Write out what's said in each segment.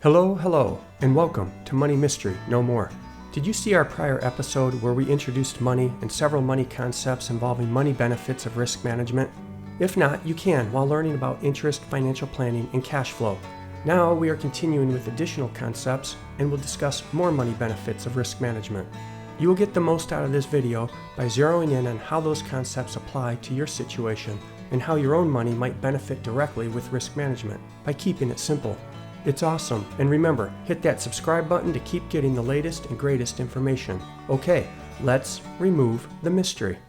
Hello, and welcome to Money Mystery No More. Did you see our prior episode where we introduced money and several money concepts involving money benefits of risk management? If not, you can while learning about interest, financial planning, and cash flow. Now we are continuing with additional concepts and will discuss more money benefits of risk management. You will get the most out of this video by zeroing in on how those concepts apply to your situation and how your own money might benefit directly with risk management by keeping it simple. It's awesome, and remember, hit that subscribe button to keep getting the latest and greatest information. Okay, let's remove the mystery.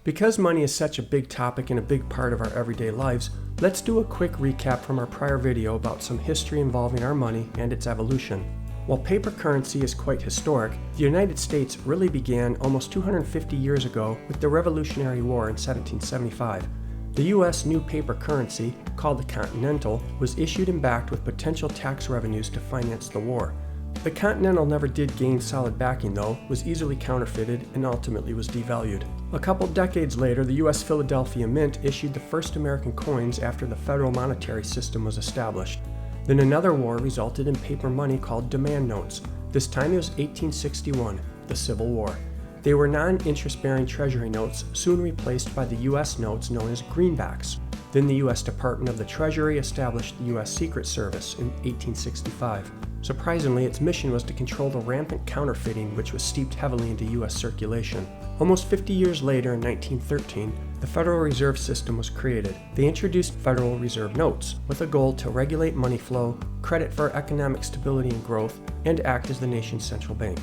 Because money is such a big topic and a big part of our everyday lives, let's do a quick recap from our prior video about some history involving our money and its evolution. While paper currency is quite historic, the United States really began almost 250 years ago with the Revolutionary War in 1775. The U.S. new paper currency, called the Continental, was issued and backed with potential tax revenues to finance the war. The Continental never did gain solid backing though, was easily counterfeited, and ultimately was devalued. A couple decades later, the U.S. Philadelphia Mint issued the first American coins after the federal monetary system was established. Then another war resulted in paper money called demand notes. This time it was 1861, the Civil War. They were non-interest-bearing treasury notes, soon replaced by the U.S. notes known as greenbacks. Then the U.S. Department of the Treasury established the U.S. Secret Service in 1865. Surprisingly, its mission was to control the rampant counterfeiting which was steeped heavily into U.S. circulation. Almost 50 years later, in 1913, the Federal Reserve System was created. They introduced Federal Reserve notes with a goal to regulate money flow, credit for economic stability and growth, and act as the nation's central bank.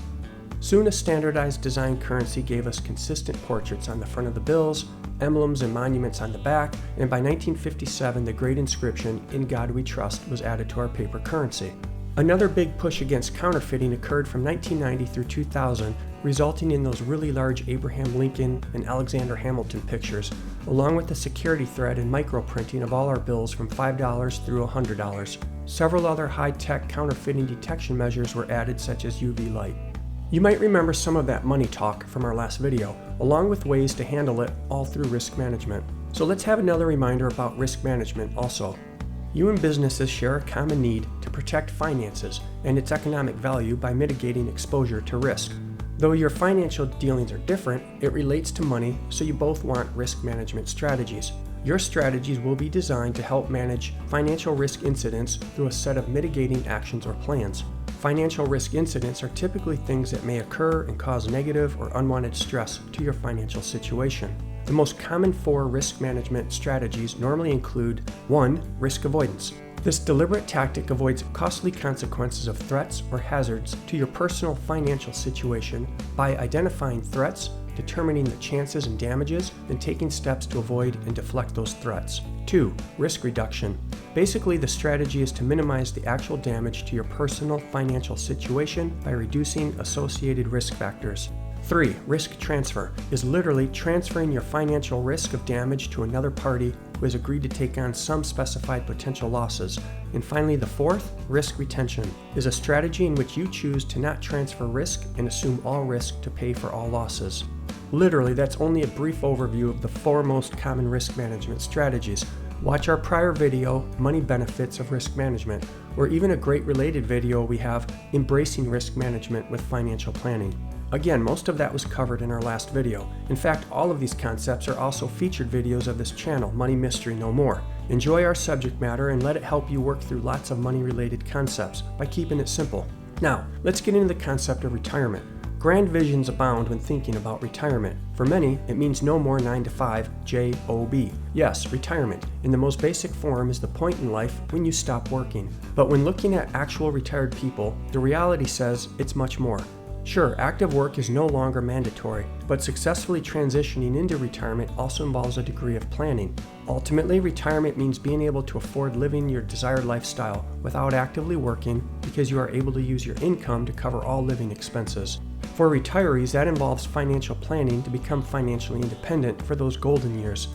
Soon a standardized design currency gave us consistent portraits on the front of the bills, emblems and monuments on the back, and by 1957 the great inscription, "In God We Trust," was added to our paper currency. Another big push against counterfeiting occurred from 1990 through 2000, resulting in those really large Abraham Lincoln and Alexander Hamilton pictures, along with the security thread and microprinting of all our bills from $5 through $100. Several other high-tech counterfeiting detection measures were added, such as UV light. You might remember some of that money talk from our last video, along with ways to handle it all through risk management. So let's have another reminder about risk management also. You and businesses share a common need to protect finances and its economic value by mitigating exposure to risk. Though your financial dealings are different, it relates to money, so you both want risk management strategies. Your strategies will be designed to help manage financial risk incidents through a set of mitigating actions or plans. Financial risk incidents are typically things that may occur and cause negative or unwanted stress to your financial situation. The most common 4 risk management strategies normally include 1. Risk avoidance. This deliberate tactic avoids costly consequences of threats or hazards to your personal financial situation by identifying threats, determining the chances and damages, and taking steps to avoid and deflect those threats. 2. Risk reduction. Basically, the strategy is to minimize the actual damage to your personal financial situation by reducing associated risk factors. 3. Risk transfer is literally transferring your financial risk of damage to another party who has agreed to take on some specified potential losses. And finally, the 4th, risk retention, is a strategy in which you choose to not transfer risk and assume all risk to pay for all losses. Literally, that's only a brief overview of the 4 most common risk management strategies. Watch our prior video, Money Benefits of Risk Management, or even a great related video we have, Embracing Risk Management with Financial Planning. Again, most of that was covered in our last video. In fact, all of these concepts are also featured videos of this channel, Money Mystery No More. Enjoy our subject matter and let it help you work through lots of money-related concepts by keeping it simple. Now, let's get into the concept of retirement. Grand visions abound when thinking about retirement. For many, it means no more 9 to 5 JOB. Yes, retirement, in the most basic form, is the point in life when you stop working. But when looking at actual retired people, the reality says it's much more. Sure, active work is no longer mandatory, but successfully transitioning into retirement also involves a degree of planning. Ultimately, retirement means being able to afford living your desired lifestyle without actively working because you are able to use your income to cover all living expenses. For retirees, that involves financial planning to become financially independent for those golden years.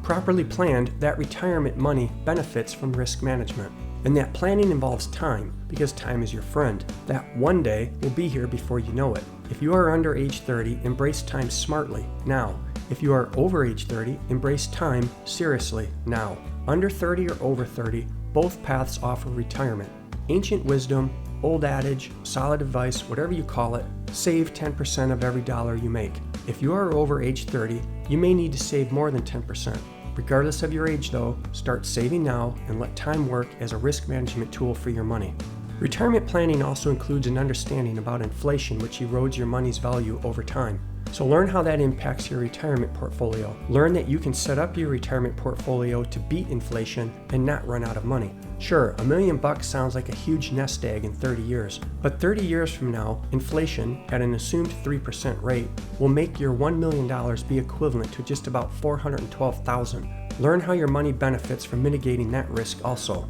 Properly planned, that retirement money benefits from risk management. And that planning involves time, because time is your friend. That one day will be here before you know it. If you are under age 30, embrace time smartly, now. If you are over age 30, embrace time seriously, now. Under 30 or over 30, both paths offer retirement. Ancient wisdom, old adage, solid advice, whatever you call it, save 10% of every dollar you make. If you are over age 30, you may need to save more than 10%. Regardless of your age though, start saving now and let time work as a risk management tool for your money. Retirement planning also includes an understanding about inflation, which erodes your money's value over time. So learn how that impacts your retirement portfolio. Learn that you can set up your retirement portfolio to beat inflation and not run out of money. Sure, $1 million sounds like a huge nest egg in 30 years, but 30 years from now, inflation at an assumed 3% rate will make your $1 million be equivalent to just about $412,000. Learn how your money benefits from mitigating that risk also.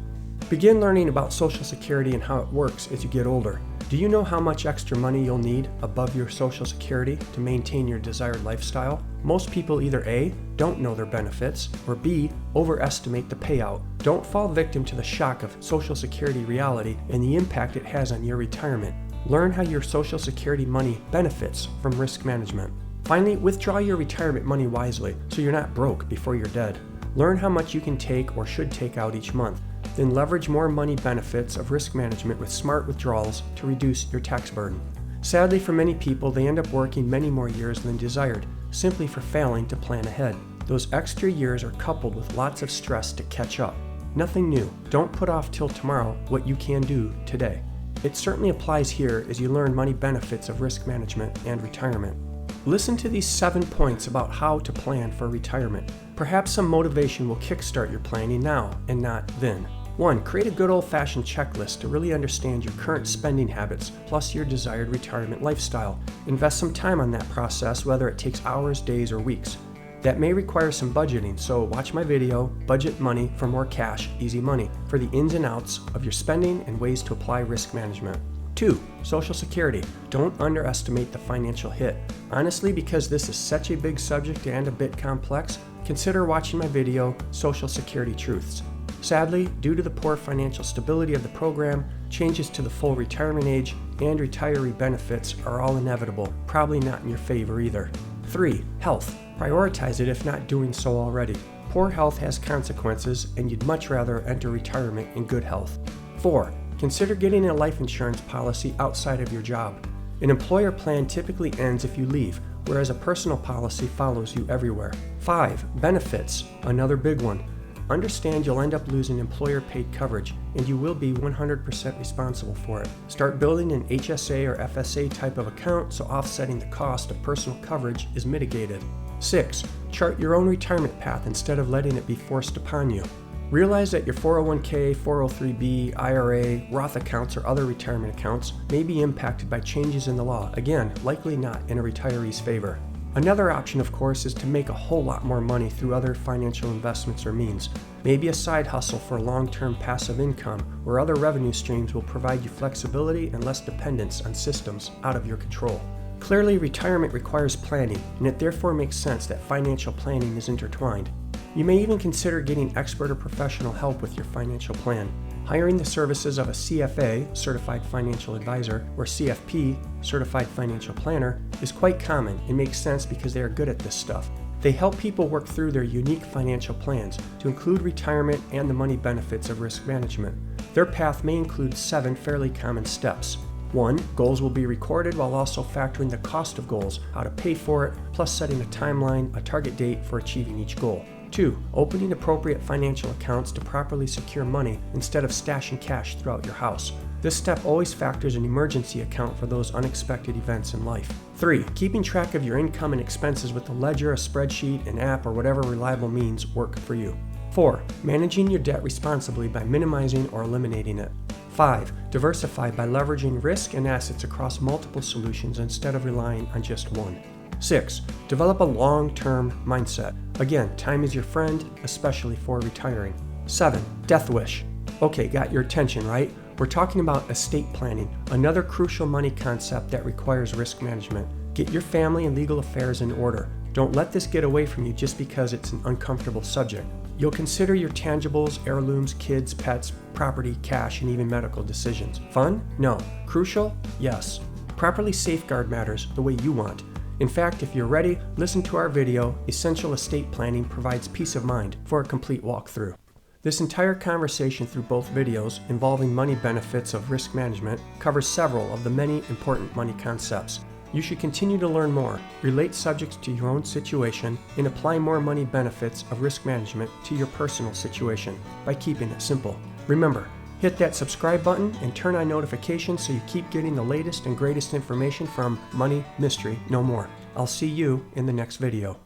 Begin learning about Social Security and how it works as you get older. Do you know how much extra money you'll need above your Social Security to maintain your desired lifestyle? Most people either A, don't know their benefits, or B, overestimate the payout. Don't fall victim to the shock of Social Security reality and the impact it has on your retirement. Learn how your Social Security money benefits from risk management. Finally, withdraw your retirement money wisely so you're not broke before you're dead. Learn how much you can take or should take out each month. Then leverage more money benefits of risk management with smart withdrawals to reduce your tax burden. Sadly, for many people, they end up working many more years than desired, simply for failing to plan ahead. Those extra years are coupled with lots of stress to catch up. Nothing new. Don't put off till tomorrow what you can do today. It certainly applies here as you learn money benefits of risk management and retirement. Listen to these 7 points about how to plan for retirement. Perhaps some motivation will kickstart your planning now and not then. 1. Create a good old-fashioned checklist to really understand your current spending habits plus your desired retirement lifestyle. Invest some time on that process, whether it takes hours, days, or weeks. That may require some budgeting, so watch my video, Budget Money for More Cash, Easy Money, for the ins and outs of your spending and ways to apply risk management. 2. Social Security. Don't underestimate the financial hit. Honestly, because this is such a big subject and a bit complex, consider watching my video, Social Security Truths. Sadly, due to the poor financial stability of the program, changes to the full retirement age and retiree benefits are all inevitable, probably not in your favor either. 3. Health. Prioritize it if not doing so already. Poor health has consequences, and you'd much rather enter retirement in good health. 4. Consider getting a life insurance policy outside of your job. An employer plan typically ends if you leave, whereas a personal policy follows you everywhere. 5. Benefits. Another big one. Understand you'll end up losing employer-paid coverage, and you will be 100% responsible for it. Start building an HSA or FSA type of account so offsetting the cost of personal coverage is mitigated. 6. Chart your own retirement path instead of letting it be forced upon you. Realize that your 401k, 403b, IRA, Roth accounts, or other retirement accounts may be impacted by changes in the law, again, likely not in a retiree's favor. Another option, of course, is to make a whole lot more money through other financial investments or means. Maybe a side hustle for long-term passive income, where other revenue streams will provide you flexibility and less dependence on systems out of your control. Clearly, retirement requires planning, and it therefore makes sense that financial planning is intertwined. You may even consider getting expert or professional help with your financial plan. Hiring the services of a CFA, Certified Financial Advisor, or CFP, Certified Financial Planner, is quite common and makes sense because they are good at this stuff. They help people work through their unique financial plans to include retirement and the money benefits of risk management. Their path may include 7 fairly common steps. 1. Goals will be recorded while also factoring the cost of goals, how to pay for it, plus setting a timeline, a target date for achieving each goal. 2. Opening appropriate financial accounts to properly secure money instead of stashing cash throughout your house. This step always factors an emergency account for those unexpected events in life. 3. Keeping track of your income and expenses with a ledger, a spreadsheet, an app, or whatever reliable means work for you. 4. Managing your debt responsibly by minimizing or eliminating it. 5. Diversify by leveraging risk and assets across multiple solutions instead of relying on just one. 6. Develop a long-term mindset. Again, time is your friend, especially for retiring. 7. Death wish. Okay, got your attention, right? We're talking about estate planning, another crucial money concept that requires risk management. Get your family and legal affairs in order. Don't let this get away from you just because it's an uncomfortable subject. You'll consider your tangibles, heirlooms, kids, pets, property, cash, and even medical decisions. Fun? No. Crucial? Yes. Properly safeguard matters the way you want. In fact, if you're ready, listen to our video, Essential Estate Planning Provides Peace of Mind, for a complete walkthrough. This entire conversation through both videos involving money benefits of risk management covers several of the many important money concepts. You should continue to learn more, relate subjects to your own situation, and apply more money benefits of risk management to your personal situation by keeping it simple. Remember, hit that subscribe button and turn on notifications so you keep getting the latest and greatest information from Money Mystery No More. I'll see you in the next video.